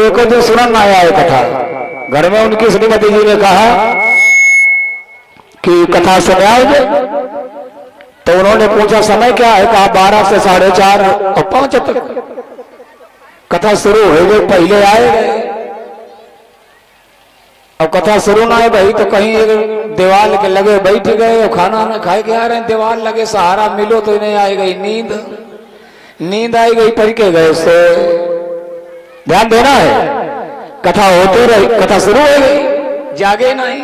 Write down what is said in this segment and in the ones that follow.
एक दिन सुनन आया है कथा। घर में उनकी श्रीमती जी ने कहा कि कथा सुनाओगे, तो उन्होंने पूछा समय क्या है, कहा 12 से 4:30 और 5 तक कथा शुरू हो गई। पहले आए गए, अब कथा शुरू ना है भाई तो कहीं दीवार के लगे बैठ गए और खाना ना खाए के आ रहे हैं, दीवार लगे सहारा मिलो तो इन्हें आई गई नींद आई गई, पढ़ के गए। सो ध्यान देना है, कथा होती रही, कथा शुरू हो गई, जागे नहीं,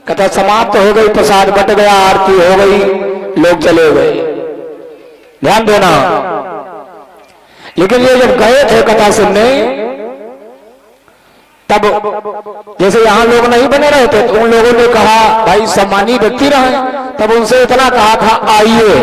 कथा समाप्त हो गई, प्रसाद बट गया, आरती हो गई, लोग चले गए। ध्यान देना। लेकिन ये जब गए थे कथा सुनने, तब जैसे यहाँ लोग नहीं बने रहे थे तो उन लोगों ने कहा भाई सम्मानी व्यक्ति रहे, तब उनसे इतना कहा था आइए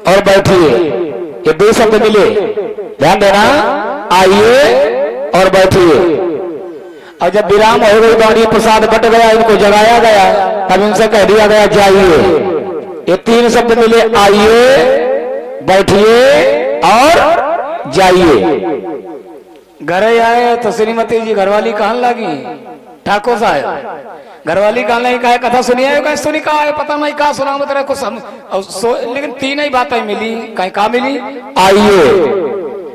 और बैठिए, ये 2 शब्द मिले। ध्यान देना, आइए और बैठिए। और जब विराम हो गई तो प्रसाद बट गया, इनको जगाया गया, तब इनसे कह दिया गया जाइए। ये 3 शब्द मिले, आइए, बैठिए और जाइए। घर आए तो श्रीमती जी घरवाली कहने लगी, ठाकुर साहब घरवाली कहने लगी कहा कथा सुनिए, कहीं सुनी कहा है पता नहीं कहा सुना मतलब कुछ लेकिन 3 ही बातें मिली, कहीं कहा मिली, आइए,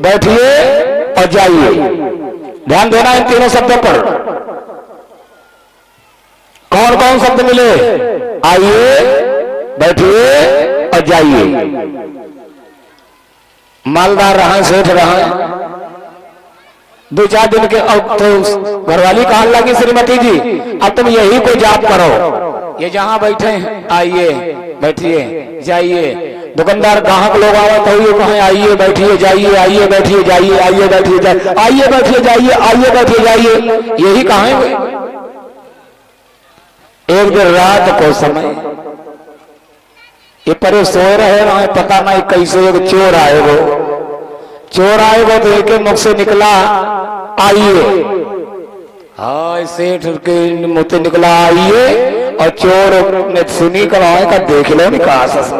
बैठिए और जाइए। ध्यान देना इन 3 शब्दों पर। कौन कौन शब्द मिले, आइए, बैठिए और जाइए। मालदार रहा, सेठ रहा, 2-4 दिन के, अब तो घरवाली कहने लगी श्रीमती जी अब तुम यही को जाप करो, ये जहां बैठे हैं आइए, बैठिए, जाइए। दुकानदार ग्राहक लोग आवे तो ये कहें आइए, बैठिए, जाइए, आइए, बैठिए, जाइए, आइए, बैठिए, जाइए, आइए, बैठिए, जाइए, आइए, बैठिए, जाइए, यही कहेंगे। एक दिन रात को समय ये परे सोए रहे ना, पता नहीं कैसे एक चोर आएगा तो एक मुख से निकला आइए, हाँ सेठ के मुंह से निकला आइए, और चोर ने सुनी कराए का देख लो निकास,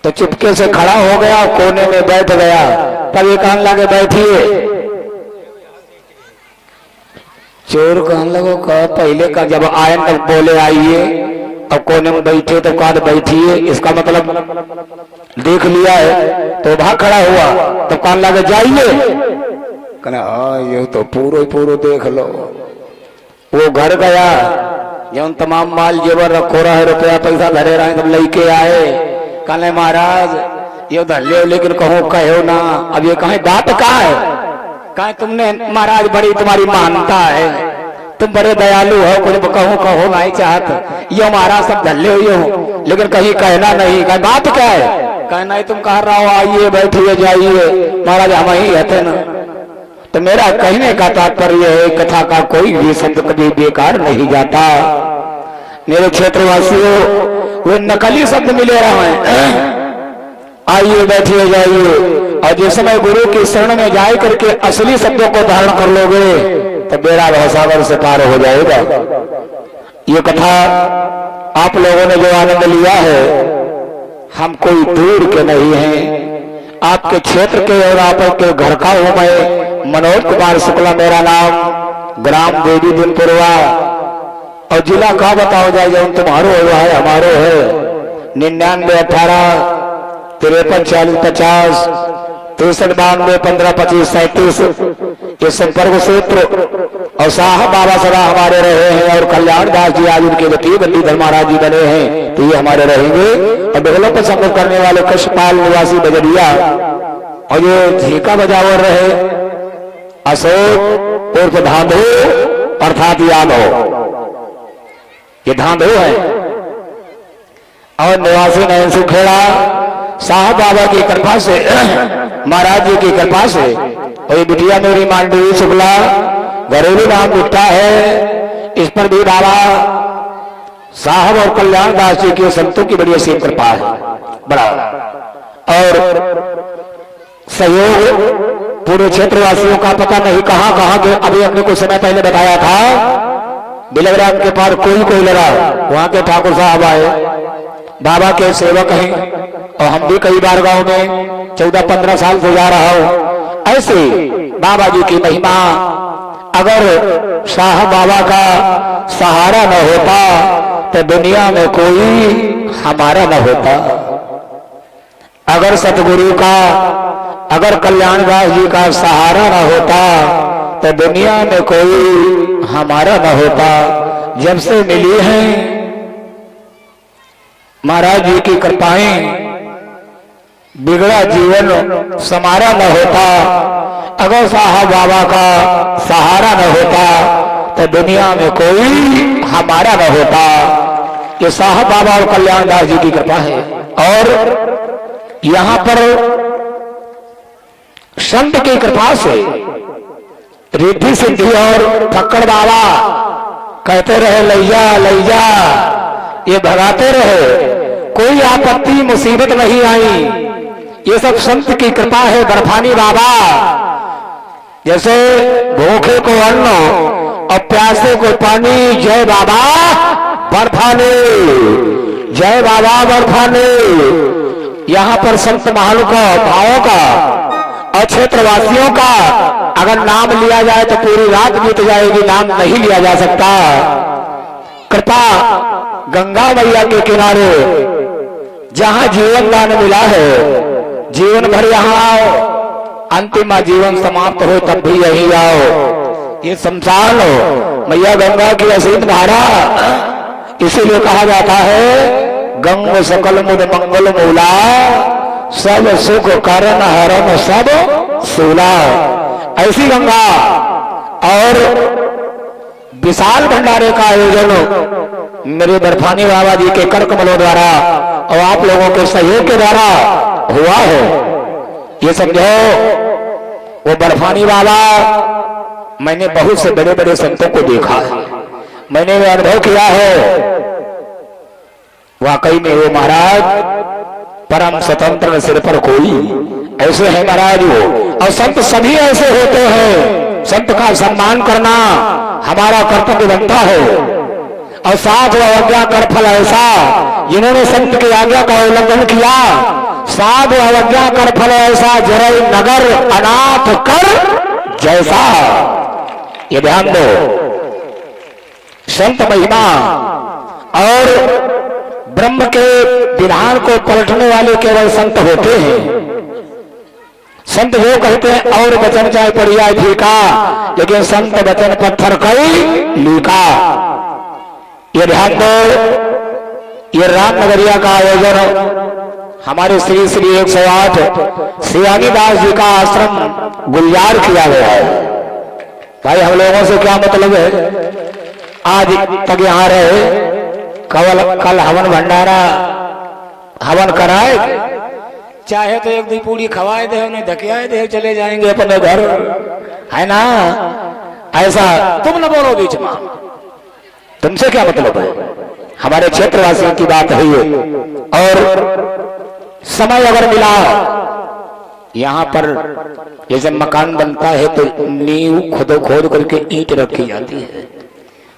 तो चुपके से खड़ा हो गया, कोने में बैठ गया। तब ये कहने लगे बैठिए, चोर कहने लगो कहा पहले का जब आए तब बोले आइए, अब कोने में बैठे तो कहा बैठिए, इसका मतलब देख लिया है तो भाग खड़ा हुआ। तो कहने लगे जाइए, कहना हाँ ये तो पूरो देख लो। वो घर गया, जब तमाम माल जेवर रखो रहे, रुपया पैसा धरे रहे, तब लेके आए, कहने महाराज ये धर ले, लेकिन कहो कहो ना, अब ये कहे बात कहा है, कहे तुमने महाराज बड़ी तुम्हारी मानता है, तुम बड़े दयालु हो, कुछ कहो नहीं चाहत, ये महाराज सब धल्ले हुए हो, लेकिन कहीं कहना नहीं, कहीं बात क्या है, कहना ही तुम कह रहा हो आइए, बैठिए, जाइए, महाराज हम ही रहते ना। तो मेरा कहने का तात्पर्य है कथा का कोई भी शब्द कभी बेकार नहीं जाता। मेरे क्षेत्रवासियों वे नकली शब्द मिले रहे हैं, आइए, बैठिए, जाइए, और जिस समय गुरु की शरण में जाए करके असली शब्दों को धारण कर लोगे तो बेड़ा भवसागर से पार हो जाएगा। ये कथा आप लोगों ने जो आनंद लिया है, हम कोई दूर के नहीं हैं, आपके क्षेत्र के और आपके घर का हूं मैं। मनोज कुमार शुक्ला मेरा नाम, ग्राम देवी दिनपुरवा, और जिला का बताओ जाए, जब तुम्हारो है हमारो है 99 18 53 40 50 63 92 15 25 37 ये संपर्क सूत्र। और साहब बाबा सदा हमारे रहे हैं, और कल्याण दास जी आज उनके गति गद्दीधर महाराज जी बने हैं, तो ये हमारे रहेंगे। और डेवलप पर संपर्क करने वाले कृष्णपाल निवासी बजरिया, और ये झीका बजावर रहे अशोक उर्फ धांधो अर्थात यादव, ये धांधो है, और निवासी नयन सुखेड़ा साहब बाबा की कृपा से, महाराज जी की कृपा से, और ये बिटिया मेरी मांडवी शुक्ला घरेलू नाम उठा है, इस पर भी बाबा साहब और कल्याण दास जी के संतों की बड़ी असीम कृपा है, बड़ा और सहयोग पूरे क्षेत्रवासियों का पता नहीं कहां के। अभी हमने कुछ समय पहले बताया था बिलग्राम के पार कोई लगा, वहां के ठाकुर साहब आए, बाबा के सेवक हैं, और हम भी कई बार गांव में 14-15 साल से जा रहा हूं। ऐसे बाबा जी की महिमा। अगर साहब बाबा का सहारा न होता तो दुनिया में कोई हमारा न होता। अगर सतगुरु का, अगर कल्याणदास जी का सहारा न होता तो दुनिया में कोई हमारा न होता। जब से मिली हैं महाराज जी की कृपाएं, बिगड़ा जीवन समारा न होता। अगर साहब बाबा का सहारा न होता तो दुनिया में कोई हमारा न होता। ये साहब बाबा और कल्याणदास जी की कृपा है। और यहाँ पर संत की कृपा से रिद्धि सिद्धि और फक्कड़ बाबा कहते रहे लैया लैया, ये भगाते रहे, कोई आपत्ति मुसीबत नहीं आई। ये सब संत की कृपा है। बर्फानी बाबा जैसे भूखे को अन्न और प्यासे को पानी, जय बाबा बर्फानी, जय बाबा बर्फानी। यहाँ पर संत महानु का, भावों का और क्षेत्रवासियों का अगर नाम लिया जाए तो पूरी रात बीत जाएगी, नाम नहीं लिया जा सकता। कृपा गंगा मैया के किनारे जहां जीवन दान मिला है, जीवन भर यहाँ आओ, अंतिम जीवन समाप्त हो तब भी यही आओ। ये संसार हो मैया गंगा की असीम धारा, इसीलिए कहा जाता है गंग सकल मुद मंगल मूला, सब सुख कारण हरण सब सूला। ऐसी गंगा और विशाल भंडारे का आयोजन मेरे बर्फानी बाबा जी के कर कमलों द्वारा और आप लोगों के सहयोग के द्वारा हुआ है। ये समझो वो बर्फानी बाबा, मैंने बहुत से बड़े बड़े संतों को देखा है, मैंने वो अनुभव किया है। वाकई में वो महाराज परम स्वतंत्र, सिर पर कोई ऐसे है महाराज वो। और संत सभी ऐसे होते हैं। संत का सम्मान करना हमारा कर्तव्य बनता है। और साथ अवज्ञा कर फल ऐसा, जिन्होंने संत की आज्ञा का उल्लंघन किया, साधु अवज्ञा कर फल ऐसा, जरई नगर अनाथ कर जैसा। ये ध्यान दो, संत महिमा और ब्रह्म के विधान को पलटने वाले केवल संत होते हैं। संत वो कहते हैं और वचन चाहे पड़िया फीका, लेकिन संत वचन पत्थर कई लीका। ये ध्यान दो, ये राम नगरिया का आयोजन हमारे श्री श्री 108 शिवानी दास जी का आश्रम गुलजार किया गया है। भाई हम लोगों से क्या मतलब है, आज तक यहाँ रहे, कल हवन भंडारा हवन कराए, चाहे तो एक दी पूरी खवाए दे, उन्हें धकियाए दे, चले जाएंगे अपने घर, है ना। ऐसा तुम न बोलो बीच में, तुमसे क्या मतलब है, हमारे क्षेत्रवासियों की बात है ये। और समय अगर मिला, यहाँ पर जैसे मकान बनता है तो नींव खोद करके ईंट रखी जाती है।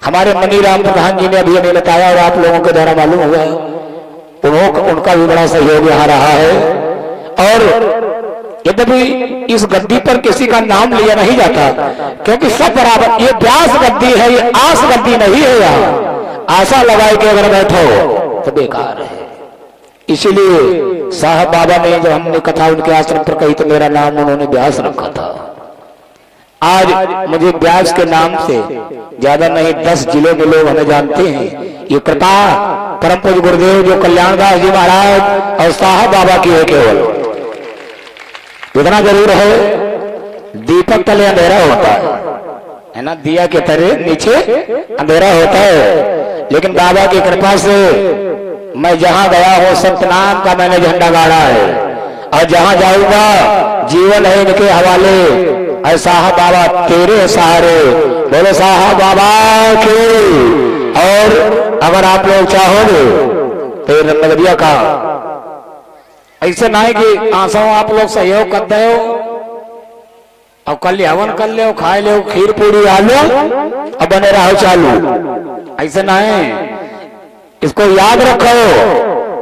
हमारे मनीराम प्रधान जी ने अभी हमें बताया और आप लोगों के द्वारा मालूम हुआ, उनका भी बड़ा सहयोग यहाँ रहा है। और यद्यपि इस गद्दी पर किसी का नाम लिया नहीं जाता, क्योंकि सब बराबर, ये व्यास गद्दी है, ये आस गद्दी नहीं है। यहाँ आशा लगाए के अगर बैठो तो बेकार है। इसीलिए साहब बाबा ने जब हमने कथा उनके आश्रम पर कही तो मेरा नाम उन्होंने व्यास रखा था। आज मुझे व्यास के नाम से ज्यादा नहीं 10 जिलों में लोग हमें जानते हैं। ये कृपा परम पूज्य गुरुदेव जो कल्याणदास जी महाराज और साहब बाबा की है। केवल इतना जरूर है, दीपक तले अंधेरा होता है ना, दिया के तले नीचे अंधेरा होता है। लेकिन बाबा की कृपा से मैं जहां गया हूं, संत नाम का मैंने झंडा गाड़ा है, और जहां जाऊंगा जीवन है इनके हवाले। ऐ साहब बाबा तेरे सहारे, बोलो साहब बाबा के। और अगर आप लोग चाहोगे तो नगरिया का ऐसे ना है कि आंसू आप लोग सहयोग कर दो और कल हवन कर ले, खाए ले, खीर पूरी आ लो और बने रहो चालू, ऐसे ना है। इसको याद रखो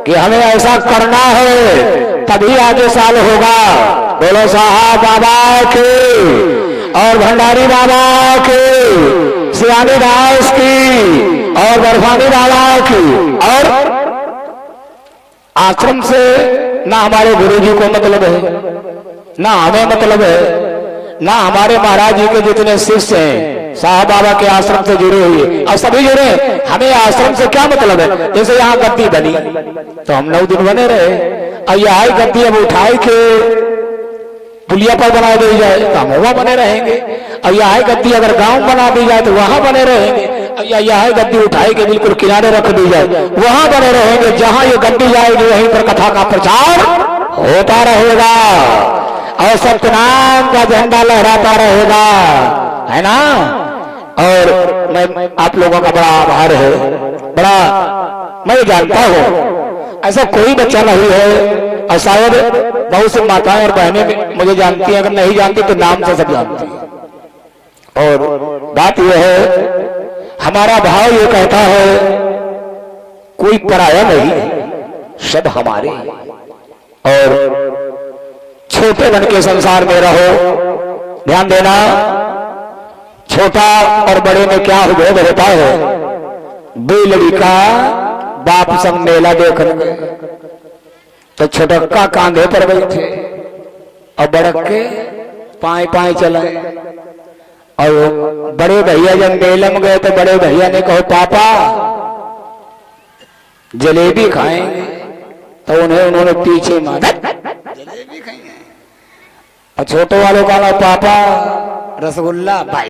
कि हमें ऐसा करना है, तभी आगे साल होगा। बोलो साहब बाबा के। भंडारी बाबा की, सियानी दास की और बर्फानी बाबा की। और आश्रम से ना हमारे गुरु जी को मतलब है, ना हमें मतलब है, ना हमारे महाराज जी के जितने शिष्य हैं साहब बाबा के आश्रम से जुड़े हुए और सभी जुड़े। हमें आश्रम से क्या मतलब है? जैसे यहाँ गद्दी बनी तो हम 9 दिन बने रहे, और यह गद्दी अब उठाई के पुलिया पर बना दी जाए तो हम वहां बने रहेंगे, और यह गद्दी अगर गांव बना दी जाए तो वहां बने रहेंगे, या यह गद्दी उठाई के बिल्कुल किनारे रख दी जाए वहां बने रहेंगे। जहां ये गद्दी जाएगी वहीं पर कथा का प्रचार होता रहेगा और सत्यनाम का झंडा लहराता रहेगा, है ना। और मैं आप लोगों का बड़ा आभार है, बड़ा मैं जानता हूं ऐसा कोई बच्चा नहीं है, और शायद बहुत सी माताएं और बहनें मुझे जानती हैं, अगर नहीं जानती तो नाम से सब जानती हैं। और बात यह है, हमारा भाव ये कहता है कोई पराया नहीं, सब हमारे। और छोटे बन के संसार में रहो, ध्यान देना, छोटा और बड़े में क्या भेद होता है। बेलड़ी का बाप संग मेला देखने तो छोटक्का कांधे पर बैठे और बड़क के पाए पाए चले, और बड़े भैया जब मेले में गए तो बड़े भैया ने कहा पापा जलेबी खाएंगे, तो उन्होंने पीछे मारा जलेबी खाएंगे, और छोटे वालों का पापा रसगुल्ला। भाई